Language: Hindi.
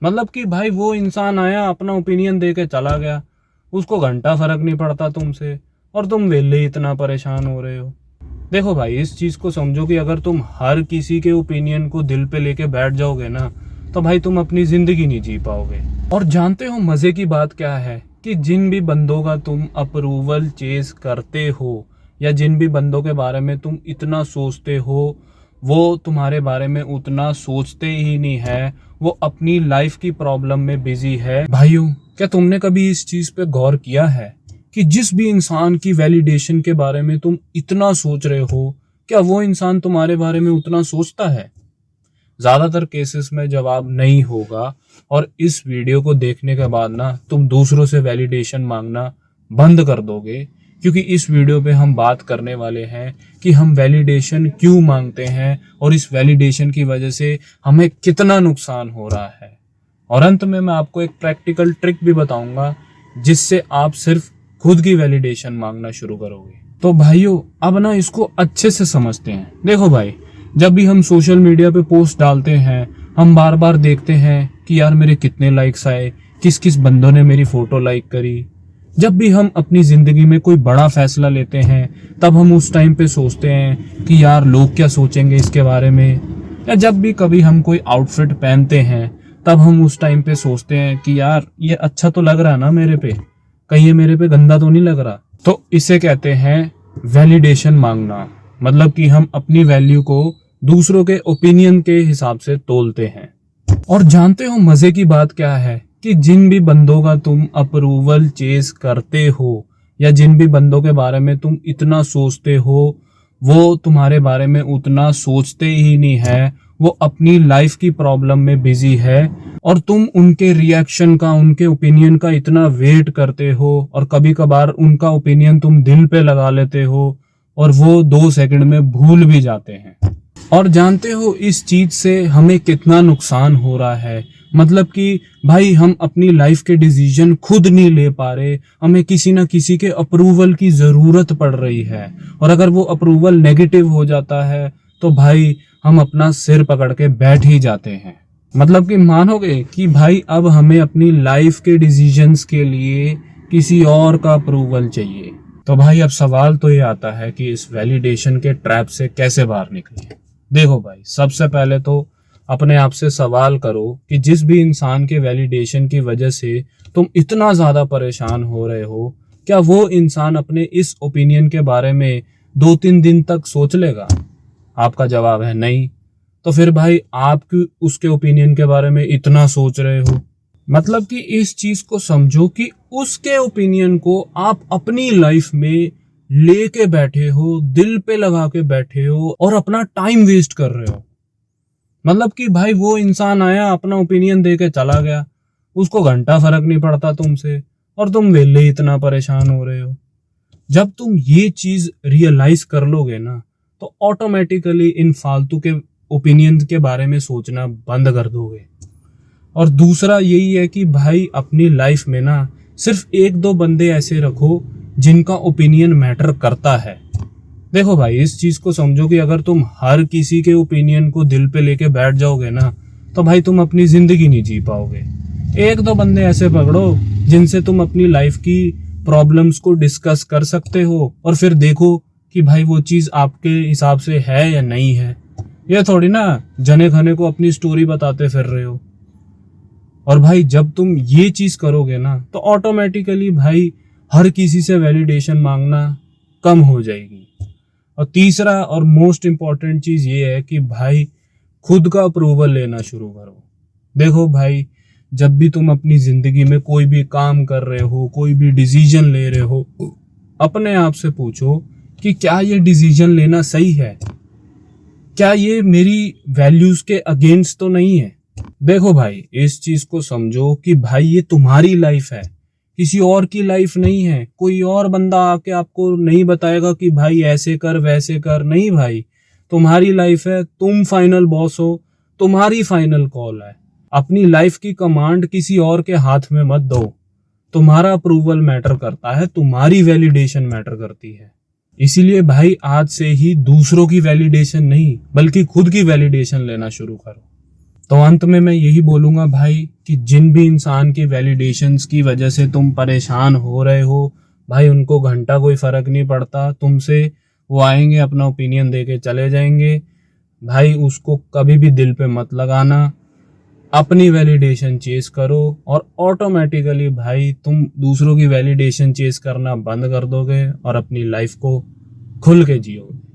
मतलब कि भाई वो इंसान आया, अपना ओपिनियन दे के चला गया, उसको घंटा फर्क नहीं पड़ता तुमसे, और तुम वेले इतना परेशान हो रहे हो। देखो भाई, इस चीज को समझो कि अगर तुम हर किसी के ओपिनियन को दिल पे लेके बैठ जाओगे ना, तो भाई तुम अपनी जिंदगी नहीं जी पाओगे। और जानते हो मजे की बात क्या है, कि जिन भी बंदों का तुम अप्रूवल चेस करते हो, या जिन भी बंदों के बारे में तुम इतना सोचते हो, वो तुम्हारे बारे में उतना सोचते ही नहीं है, वो अपनी लाइफ की प्रॉब्लम में बिजी है। भाइयों, क्या तुमने कभी इस चीज पे गौर किया है कि जिस भी इंसान की वैलिडेशन के बारे में तुम इतना सोच रहे हो, क्या वो इंसान तुम्हारे बारे में उतना सोचता है? ज्यादातर केसेस में जवाब नहीं होगा। और इस वीडियो को देखने के बाद ना तुम दूसरों से वैलिडेशन मांगना बंद कर दोगे, क्योंकि इस वीडियो पे हम बात करने वाले हैं कि हम वैलिडेशन क्यों मांगते हैं और इस वैलिडेशन की वजह से हमें कितना नुकसान हो रहा है। और अंत में मैं आपको एक प्रैक्टिकल ट्रिक भी बताऊंगा, जिससे आप सिर्फ खुद की वैलिडेशन मांगना शुरू करोगे। तो भाइयों, अब ना इसको अच्छे से समझते हैं। देखो भाई, जब भी हम सोशल मीडिया पे पोस्ट डालते हैं, हम बार बार देखते हैं कि यार मेरे कितने लाइक्स आए, किस किस बंदों ने मेरी फोटो लाइक करी। जब भी हम अपनी जिंदगी में कोई बड़ा फैसला लेते हैं, तब हम उस टाइम पे सोचते हैं कि यार लोग क्या सोचेंगे इसके बारे में। या जब भी कभी हम कोई आउटफिट पहनते हैं, तब हम उस टाइम पे सोचते हैं कि यार ये अच्छा तो लग रहा है ना मेरे पे, कहीं ये मेरे पे गंदा तो नहीं लग रहा। तो इसे कहते हैं वैलिडेशन मांगना। मतलब कि हम अपनी वैल्यू को दूसरों के ओपिनियन के हिसाब से तोलते हैं। और जानते हो मजे की बात क्या है, कि जिन भी बंदों का तुम अप्रूवल चेस करते हो, या जिन भी बंदों के बारे में तुम इतना सोचते हो, वो तुम्हारे बारे में उतना सोचते ही नहीं है, वो अपनी लाइफ की प्रॉब्लम में बिजी है। और तुम उनके रिएक्शन का, उनके ओपिनियन का इतना वेट करते हो, और कभी कभार उनका ओपिनियन तुम दिल पे लगा लेते हो, और वो 2 सेकंड में भूल भी जाते हैं। और जानते हो इस चीज से हमें कितना नुकसान हो रहा है। मतलब कि भाई हम अपनी लाइफ के डिसीजन खुद नहीं ले पा रहे, हमें किसी ना किसी के अप्रूवल की जरूरत पड़ रही है। और अगर वो अप्रूवल नेगेटिव हो जाता है, तो भाई हम अपना सिर पकड़ के बैठ ही जाते हैं। मतलब कि मानोगे कि भाई अब हमें अपनी लाइफ के डिसीजंस के लिए किसी और का अप्रूवल चाहिए। तो भाई अब सवाल तो ये आता है कि इस वैलिडेशन के ट्रैप से कैसे बाहर निकले। देखो भाई, सबसे पहले तो अपने आप से सवाल करो कि जिस भी इंसान के वैलिडेशन की वजह से तुम इतना ज्यादा परेशान हो रहे हो, क्या वो इंसान अपने इस ओपिनियन के बारे में 2-3 दिन तक सोच लेगा? आपका जवाब है नहीं। तो फिर भाई आप क्यों उसके ओपिनियन के बारे में इतना सोच रहे हो? मतलब कि इस चीज को समझो कि उसके ओपिनियन को आप अपनी लाइफ में लेके बैठे हो, दिल पे लगा के बैठे हो, और अपना टाइम वेस्ट कर रहे हो। मतलब कि भाई वो इंसान आया, अपना ओपिनियन दे के चला गया, उसको घंटा फर्क नहीं पड़ता तुमसे, और तुम वेले इतना परेशान हो रहे हो। जब तुम ये चीज रियलाइज कर लोगे ना, तो ऑटोमेटिकली इन फालतू के ओपिनियन के बारे में सोचना बंद कर दोगे। और दूसरा यही है कि भाई अपनी लाइफ में ना सिर्फ 1-2 बंदे ऐसे रखो जिनका ओपिनियन मैटर करता है। देखो भाई, इस चीज को समझो कि अगर तुम हर किसी के ओपिनियन को दिल पे लेके बैठ जाओगे ना, तो भाई तुम अपनी जिंदगी नहीं जी पाओगे। 1-2 बंदे ऐसे पकड़ो जिनसे तुम अपनी लाइफ की प्रॉब्लम्स को डिस्कस कर सकते हो, और फिर देखो कि भाई वो चीज आपके हिसाब से है या नहीं है। ये थोड़ी ना जने खने को अपनी स्टोरी बताते फिर रहे हो। और भाई जब तुम ये चीज करोगे ना, तो ऑटोमेटिकली भाई हर किसी से वैलिडेशन मांगना कम हो जाएगी। और तीसरा और मोस्ट इम्पॉर्टेंट चीज ये है कि भाई खुद का अप्रूवल लेना शुरू करो। देखो भाई, जब भी तुम अपनी जिंदगी में कोई भी काम कर रहे हो, कोई भी डिसीजन ले रहे हो, अपने आप से पूछो कि क्या ये डिसीजन लेना सही है, क्या ये मेरी वैल्यूज के अगेंस्ट तो नहीं है। देखो भाई, इस चीज को समझो कि भाई ये तुम्हारी लाइफ है, किसी और की लाइफ नहीं है। कोई और बंदा आके आपको नहीं बताएगा कि भाई ऐसे कर वैसे कर। नहीं भाई, तुम्हारी लाइफ है, तुम फाइनल बॉस हो, तुम्हारी फाइनल कॉल है। अपनी लाइफ की कमांड किसी और के हाथ में मत दो। तुम्हारा अप्रूवल मैटर करता है, तुम्हारी वैलिडेशन मैटर करती है। इसीलिए भाई आज से ही दूसरों की वैलिडेशन नहीं, बल्कि खुद की वैलिडेशन लेना शुरू करो। तो अंत में मैं यही बोलूँगा भाई कि जिन भी इंसान की वैलिडेशंस की वजह से तुम परेशान हो रहे हो, भाई उनको घंटा कोई फ़र्क नहीं पड़ता तुमसे। वो आएंगे, अपना ओपिनियन दे के चले जाएंगे। भाई उसको कभी भी दिल पे मत लगाना, अपनी वैलिडेशन चेस करो और ऑटोमेटिकली भाई तुम दूसरों की वैलिडेशन चेस करना बंद कर दोगे और अपनी लाइफ को खुल के जियोगे।